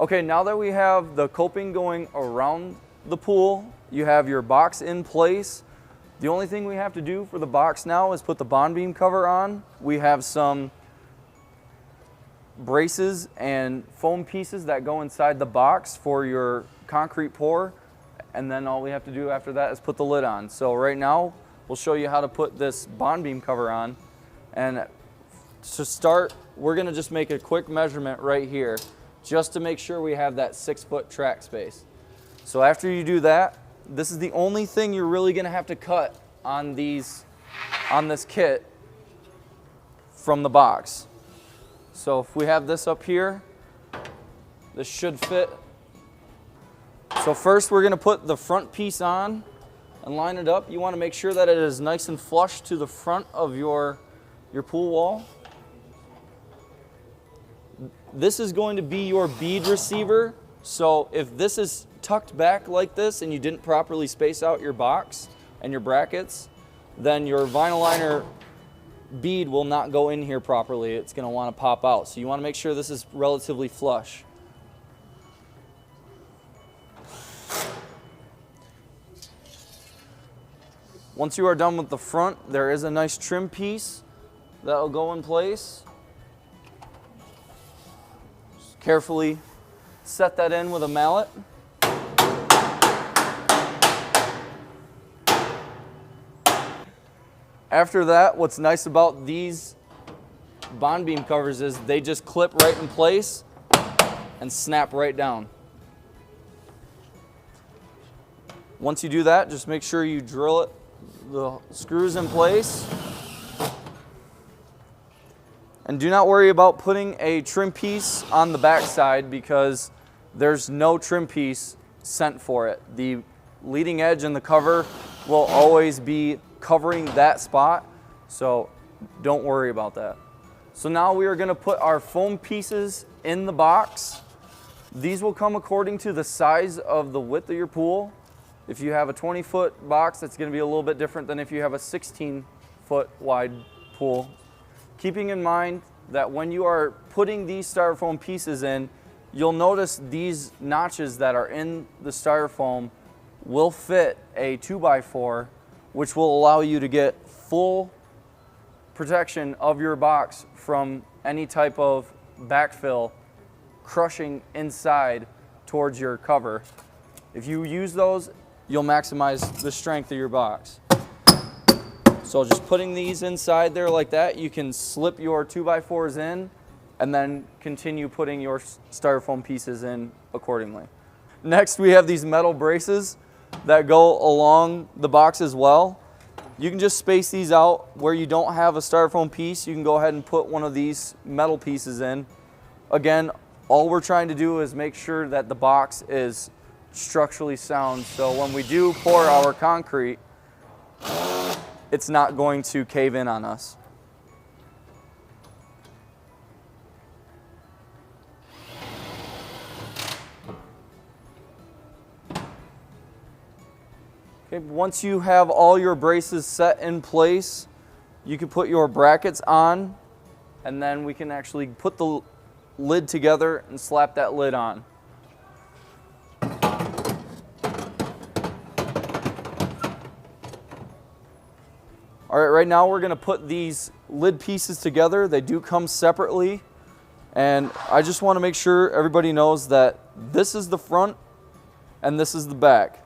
Okay, now that we have the coping going around the pool, you have your box in place. The only thing we have to do for the box now is put the bond beam cover on. We have some braces and foam pieces that go inside the box for your concrete pour, and then all we have to do after that is put the lid on. So right now we'll show you how to put this bond beam cover on, and to start we're going to just make a quick measurement right here just to make sure we have that 6-foot track space. So after you do that, this is the only thing you're really going to have to cut on this kit from the box. So if we have this up here, this should fit. So first we're going to put the front piece on and line it up. You want to make sure that it is nice and flush to the front of your pool wall. This is going to be your bead receiver. So if this is tucked back like this and you didn't properly space out your box and your brackets, then your vinyl liner bead will not go in here properly. It's going to want to pop out. So you want to make sure this is relatively flush. Once you are done with the front, there is a nice trim piece that will go in place. Just carefully set that in with a mallet. After that, what's nice about these bond beam covers is they just clip right in place and snap right down. Once you do that, just make sure you drill the screws in place. And do not worry about putting a trim piece on the back side because there's no trim piece sent for it. The leading edge and the cover will always be covering that spot, so don't worry about that. So now we are going to put our foam pieces in the box. These will come according to the size of the width of your pool. If you have a 20-foot box, that's going to be a little bit different than if you have a 16-foot wide pool. Keeping in mind that when you are putting these styrofoam pieces in, you'll notice these notches that are in the styrofoam will fit a 2x4, which will allow you to get full protection of your box from any type of backfill crushing inside towards your cover. If you use those, you'll maximize the strength of your box. So just putting these inside there like that, you can slip your 2x4s in and then continue putting your styrofoam pieces in accordingly. Next, we have these metal braces that go along the box as well. You can just space these out. Where you don't have a styrofoam piece, you can go ahead and put one of these metal pieces in. Again, all we're trying to do is make sure that the box is structurally sound, so when we do pour our concrete, it's not going to cave in on us. Okay, once you have all your braces set in place, you can put your brackets on, and then we can actually put the lid together and slap that lid on. All right, right now we're going to put these lid pieces together. They do come separately, and I just want to make sure everybody knows that this is the front and this is the back.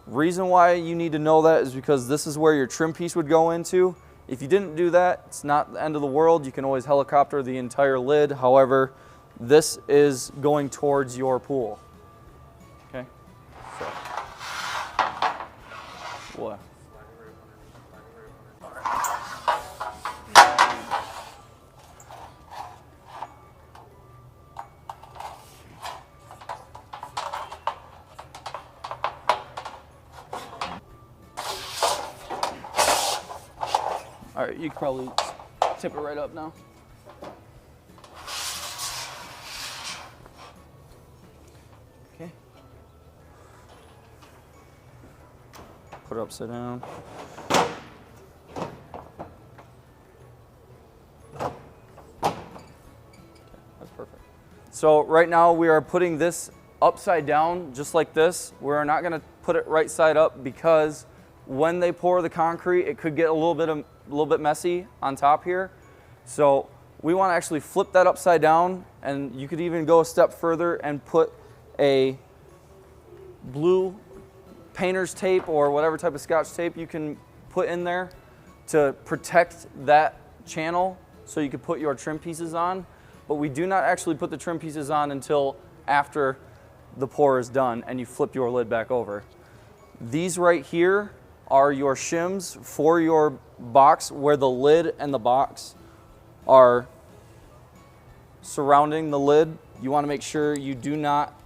Reason why you need to know that is because this is where your trim piece would go into. If you didn't do that, it's not the end of the world. You can always helicopter the entire lid. However, this is going towards your pool. Okay? So. What? All right, you can probably tip it right up now. Okay. Put it upside down. Okay, that's perfect. So right now we are putting this upside down just like this. We're not going to put it right side up because when they pour the concrete, it could get a little bit messy on top here. So we want to actually flip that upside down, and you could even go a step further and put a blue painter's tape or whatever type of Scotch tape you can put in there to protect that channel so you can put your trim pieces on. But we do not actually put the trim pieces on until after the pour is done and you flip your lid back over. These right here are your shims for your box where the lid and the box are surrounding the lid. You want to make sure you do not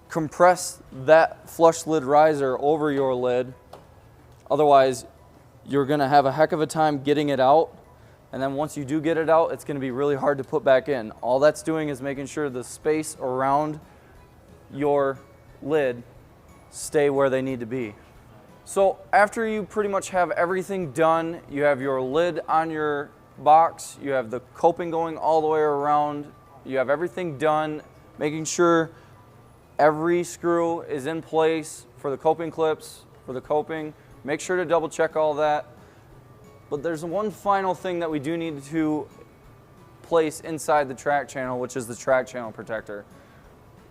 compress that flush lid riser over your lid. Otherwise, you're going to have a heck of a time getting it out. And then once you do get it out, it's going to be really hard to put back in. All that's doing is making sure the space around your lid stay where they need to be. So after you pretty much have everything done, you have your lid on your box, you have the coping going all the way around, you have everything done, making sure every screw is in place for the coping clips, for the coping. Make sure to double check all that. But there's one final thing that we do need to place inside the track channel, which is the track channel protector.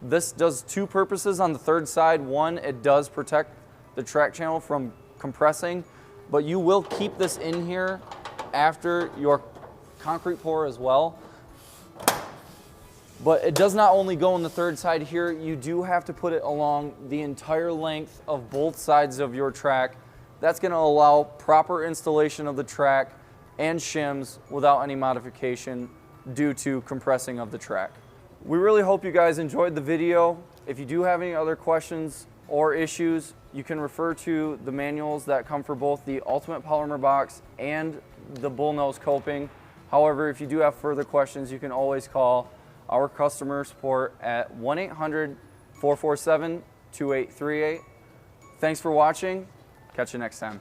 This does two purposes on the third side. One, it does protect the track channel from compressing, but you will keep this in here after your concrete pour as well. But it does not only go on the third side here, you do have to put it along the entire length of both sides of your track. That's going to allow proper installation of the track and shims without any modification due to compressing of the track. We really hope you guys enjoyed the video. If you do have any other questions or issues, you can refer to the manuals that come for both the Ultimate Polymer Box and the bullnose coping. However, if you do have further questions, you can always call our customer support at 1-800-447-2838. Thanks for watching. Catch you next time.